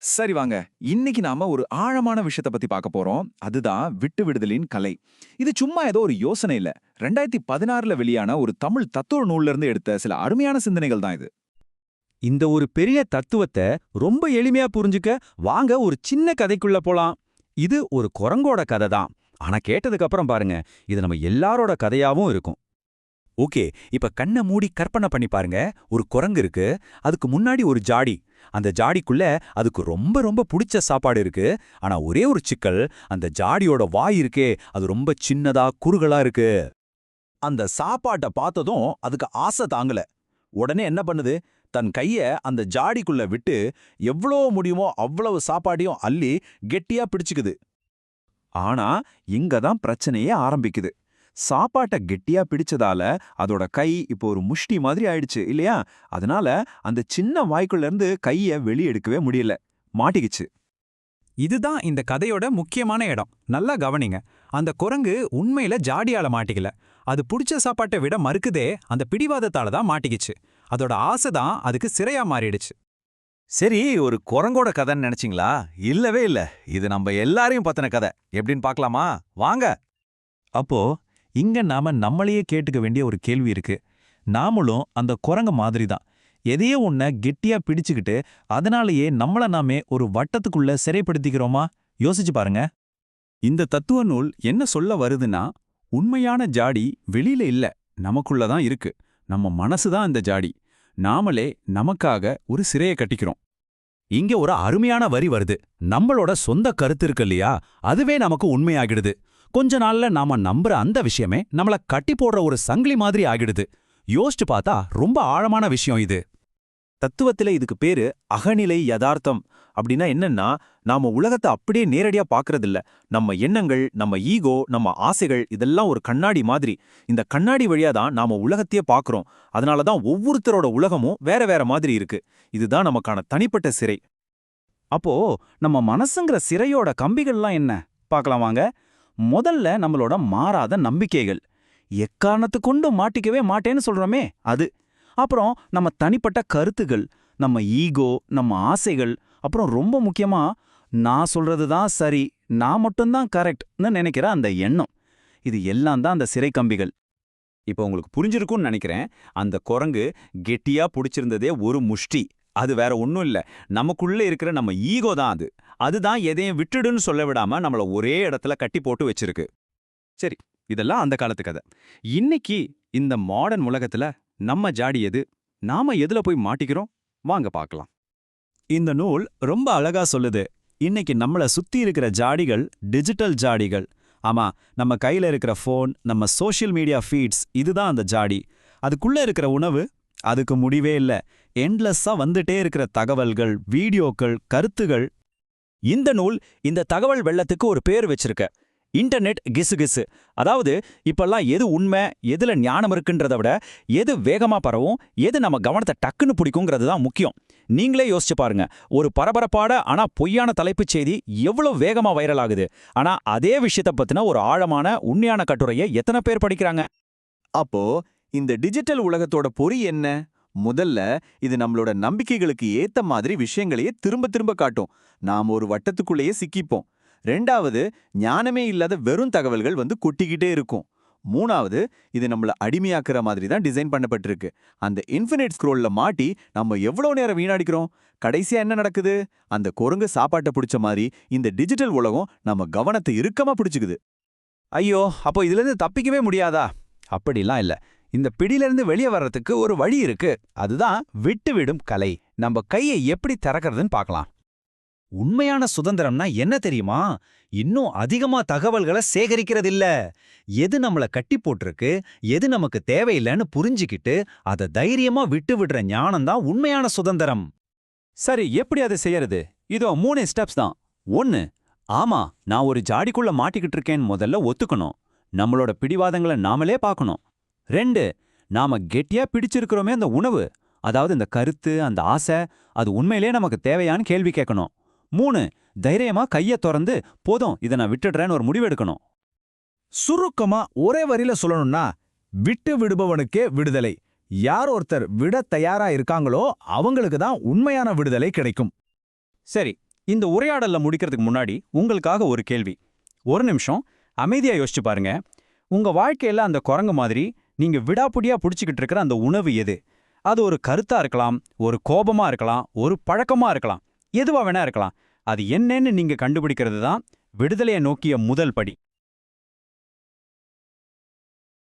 சரி வாங்க. இன்னைக்கு நாம ஒரு ஆழமான விஷயத்த பத்தி பார்க்க போறோம். அதுதான் விட்டு விடுதலின் கலை. இது சும்மா ஏதோ ஒரு யோசனை இல்ல. 2016ல வெளியான ஒரு தமிழ் தத்துவ நூல்ல இருந்து எடுத்த சில அருமையான சிந்தனைகள் தான் இது. இந்த ஒரு பெரிய தத்துவத்த ரொம்ப எளிமையா புரிஞ்சுக்க வாங்க ஒரு சின்ன கதைக்குள்ள போலாம். இது ஒரு குரங்கோட கதை தான். ஆனா கேட்டதுக்கு அப்புறம் பாருங்க, இது நம்ம எல்லாரோட கதையாவும் இருக்கும். ஓகே, இப்ப கண்ண மூடி கற்பனை பண்ணி பாருங்க. ஒரு குரங்கு இருக்கு, அதுக்கு முன்னாடி ஒரு ஜாடி. அந்த ஜாடிக்குள்ள அதுக்கு ரொம்ப ரொம்ப புடிச்ச சாப்பாடு இருக்கு. ஆனா ஒரே ஒரு சிக்கல், அந்த ஜாடியோட வாய் இருக்கே, அது ரொம்ப சின்னதா குறுகலா இருக்கு. அந்த சாப்பாட்ட பார்த்ததும் அதுக்கு ஆசை தாங்கல. உடனே என்ன பண்ணுது? தன் கைய அந்த ஜாடிக்குள்ள விட்டு எவ்வளோ முடியுமோ அவ்வளவு சாப்பாடையும் அள்ளி கெட்டியா பிடிச்சுக்குது. ஆனா இங்க தான் பிரச்சனையே ஆரம்பிக்குது. சாப்பாட்ட கெட்டியா பிடிச்சதால அதோட கை இப்போ ஒரு முஷ்டி மாதிரி ஆயிடுச்சு இல்லையா? அதனால அந்த சின்ன வாய்க்குள்ள இருந்து கைய வெளிய எடுக்கவே முடியல. மாட்டிக்கிச்சு. இதுதான் இந்த கதையோட முக்கியமான இடம். நல்லா கவனிங்க. அந்த குரங்கு உண்மையில ஜாடியால மாட்டிக்கல. அது புடிச்ச சாப்பாட்டை விட மறுக்குதே, அந்த பிடிவாதத்தால தான் மாட்டிக்கிச்சு. அதோட ஆசை தான் அதுக்கு சிறையா மாறிடுச்சு. சரி, ஒரு குரங்கோட கதைன்னு நினைச்சீங்களா? இல்லவே இல்ல. இது நம்ம எல்லாரையும் பத்தின கதை. எப்படின்னு பார்க்கலாமா? வாங்க. அப்போ இங்க நாம நம்மளையே கேட்டுக்க வேண்டிய ஒரு கேள்வி இருக்கு. நாமளும் அந்த குரங்கு மாதிரி தான். எதையோ ஒன்ன கெட்டியா பிடிச்சுக்கிட்டு அதனாலேயே நம்மள நாமே ஒரு வட்டத்துக்குள்ள சிறைப்படுத்திக்கிறோமா? யோசிச்சு பாருங்க. இந்த தத்துவ நூல் என்ன சொல்ல வருதுன்னா, உண்மையான ஜாடி வெளியில இல்ல, நமக்குள்ள தான் இருக்கு. நம்ம மனசு தான் அந்த ஜாடி. நாமளே நமக்காக ஒரு சிறைய கட்டிக்கிறோம். இங்க ஒரு அருமையான வரி வருது. நம்மளோட சொந்த கருத்து இருக்கு இல்லையா, அதுவே நமக்கு உண்மையாகிடுது. கொஞ்ச நாள்ல நாம நம்புற அந்த விஷயமே நம்மள கட்டி போடுற ஒரு சங்கிலி மாதிரி ஆகிடுது. யோசிச்சு பார்த்தா ரொம்ப ஆழமான விஷயம் இது. தத்துவத்தில இதுக்கு பேரு அகநிலை யதார்த்தம். அப்படின்னா என்னன்னா, நாம உலகத்தை அப்படியே நேரடியா பார்க்கறதில்ல. நம்ம எண்ணங்கள், நம்ம ஈகோ, நம்ம ஆசைகள் இதெல்லாம் ஒரு கண்ணாடி மாதிரி. இந்த கண்ணாடி வழியா தான் நாம உலகத்தையே பார்க்கறோம். அதனால தான் ஒவ்வொருத்தரோட உலகமும் வேற வேற மாதிரி இருக்கு. இதுதான் நமக்கான தனிப்பட்ட சிறை. அப்போ நம்ம மனசுங்கிற சிறையோட கம்பிகள்லாம் என்ன பார்க்கலாம் வாங்க. முதல்ல நம்மளோட மாறாத நம்பிக்கைகள். எக்காரணத்து கொண்டு மாட்டிக்கவே மாட்டேன்னு சொல்றோமே அது. அப்புறம் நம்ம தனிப்பட்ட கருத்துகள், நம்ம ஈகோ, நம்ம ஆசைகள், அப்புறம் ரொம்ப முக்கியமா நான் சொல்றது தான் சரி, நான் மட்டும்தான் கரெக்ட்னு நினைக்கிற அந்த எண்ணம். இது எல்லாம் தான் அந்த சிறை கம்பிகள். இப்போ உங்களுக்கு புரிஞ்சிருக்கும்னு நினைக்கிறேன். அந்த குரங்கு கெட்டியா புடிச்சிருந்ததே ஒரு முஷ்டி. அது வேற ஒண்ணும் இல்ல. நமக்குள்ள இருக்கிற நம்ம ஈகோ தான் அது. அதுதான் எதையும் விட்டுடுன்னு சொல்ல விடாம நம்மள ஒரே இடத்துல கட்டி போட்டு வச்சிருக்கு. சரி, இதெல்லாம் அந்த காலத்து கதை. இன்னைக்கு இந்த மாடர்ன் உலகத்துல நம்ம ஜாடி எது? நாம எதுல போய் மாட்டிக்கிறோம்? வாங்க பார்க்கலாம். இந்த நூல் ரொம்ப அழகா சொல்லுது. இன்னைக்கு நம்மள சுத்தி இருக்கிற ஜாடிகள் டிஜிட்டல் ஜாடிகள். ஆமா, நம்ம கையில இருக்கிற ஃபோன், நம்ம சோஷியல் மீடியா ஃபீட்ஸ், இதுதான் அந்த ஜாடி. அதுக்குள்ள இருக்கிற உணவு, அதுக்கு முடிவே இல்ல. எண்ட்லெஸ்ஸா வந்துட்டே இருக்கிற தகவல்கள், வீடியோக்கள், கருத்துகள். இந்த நூல் இந்த தகவல் வெள்ளத்துக்கு ஒரு பேர் வச்சிருக்க. இன்டர்நெட் கிசுகிசு. அதாவது இப்பெல்லாம் எது உண்மை, எதுல ஞானம் இருக்குன்றத விட எது வேகமா பரவும், எது நம்ம கவனத்தை டக்குன்னு பிடிக்குங்கிறது தான் முக்கியம். நீங்களே யோசிச்சு பாருங்க. ஒரு பரபரப்பான ஆனா பொய்யான தலைப்புச் செய்தி எவ்வளவு வேகமா வைரல் ஆகுது. ஆனா அதே விஷயத்தை பத்தின ஒரு ஆழமான உண்மையான கட்டுரையை எத்தனை பேர் படிக்கிறாங்க? அப்போ இந்த டிஜிட்டல் உலகத்தோட பொறி என்ன? முதல்ல இது நம்மளோட நம்பிக்கைகளுக்கு ஏத்த மாதிரி விஷயங்களையே திரும்ப திரும்ப காட்டும். நாம ஒரு வட்டத்துக்குள்ளேயே சிக்கிப்போம். ரெண்டாவது, ஞானமே இல்லாத வெறும் தகவல்கள் வந்து கொட்டிக்கிட்டே இருக்கும். மூணாவது, இது நம்மள அடிமையாக்குற மாதிரி தான் டிசைன் பண்ணப்பட்டிருக்கு. அந்த இன்ஃபினிட் ஸ்க்ரோல்ல மாட்டி நம்ம எவ்வளவு நேரம் வீணடிக்கிறோம். கடைசியா என்ன நடக்குது? அந்த குரங்கு சாப்பாட்டை பிடிச்ச மாதிரி இந்த டிஜிட்டல் உலகம் நம்ம கவனத்தை இறுக்கமா பிடிச்சுக்குது. ஐயோ, அப்போ இதுல இருந்து தப்பிக்கவே முடியாதா? அப்படிலாம் இல்ல. இந்த பிடியிலிருந்து வெளியே வர்றதுக்கு ஒரு வழி இருக்கு. அதுதான் விட்டுவிடும் கலை. நம்ம கையை எப்படி திறக்கிறதுன்னு பார்க்கலாம். உண்மையான சுதந்திரம்னா என்ன தெரியுமா? இன்னும் அதிகமா தகவல்களை சேகரிக்கிறது இல்ல. எது நம்மள கட்டி போட்டிருக்கு, எது நமக்கு தேவையில்லைன்னு புரிஞ்சுக்கிட்டு அதை தைரியமா விட்டு விடுற ஞானம் தான் உண்மையான சுதந்திரம். சரி, எப்படி அதை செய்யறது? இதோ 3 ஸ்டெப்ஸ் தான். 1, ஆமா, நான் ஒரு ஜாடிக்குள்ள மாட்டிக்கிட்டு இருக்கேன்னு முதல்ல ஒத்துக்கணும். நம்மளோட பிடிவாதங்களை நாமளே பார்க்கணும். 2, நாம கெட்டியா பிடிச்சிருக்கிறோமே அந்த உணவு, அதாவது இந்த கருத்து, அந்த ஆசை, அது உண்மையிலே நமக்கு தேவையான்னு கேள்வி கேட்கணும். 3, தைரியமா கைய திறந்து போதும் இதை நான் விட்டுடுறேன்னு ஒரு முடிவெடுக்கணும். சுருக்கமா ஒரே வரியில சொல்லணும்னா, விட்டு விடுபவனுக்கே விடுதலை. யார் ஒருத்தர் விட தயாரா இருக்காங்களோ அவங்களுக்கு தான் உண்மையான விடுதலை கிடைக்கும். சரி, இந்த உரையாடல்ல முடிக்கிறதுக்கு முன்னாடி உங்களுக்காக ஒரு கேள்வி. ஒரு நிமிஷம் அமைதியா யோசிச்சு பாருங்க. உங்க வாழ்க்கையில அந்த குரங்கு மாதிரி நீங்க விடாப்புடியா புடிச்சுக்கிட்டு இருக்கிற அந்த உணவு எது? அது ஒரு கருத்தா இருக்கலாம், ஒரு கோபமா இருக்கலாம், ஒரு பழக்கமா இருக்கலாம், எதுவா வேணா இருக்கலாம். அது என்னன்னு நீங்க கண்டுபிடிக்கிறது தான் விடுதலையை நோக்கிய முதல் படி.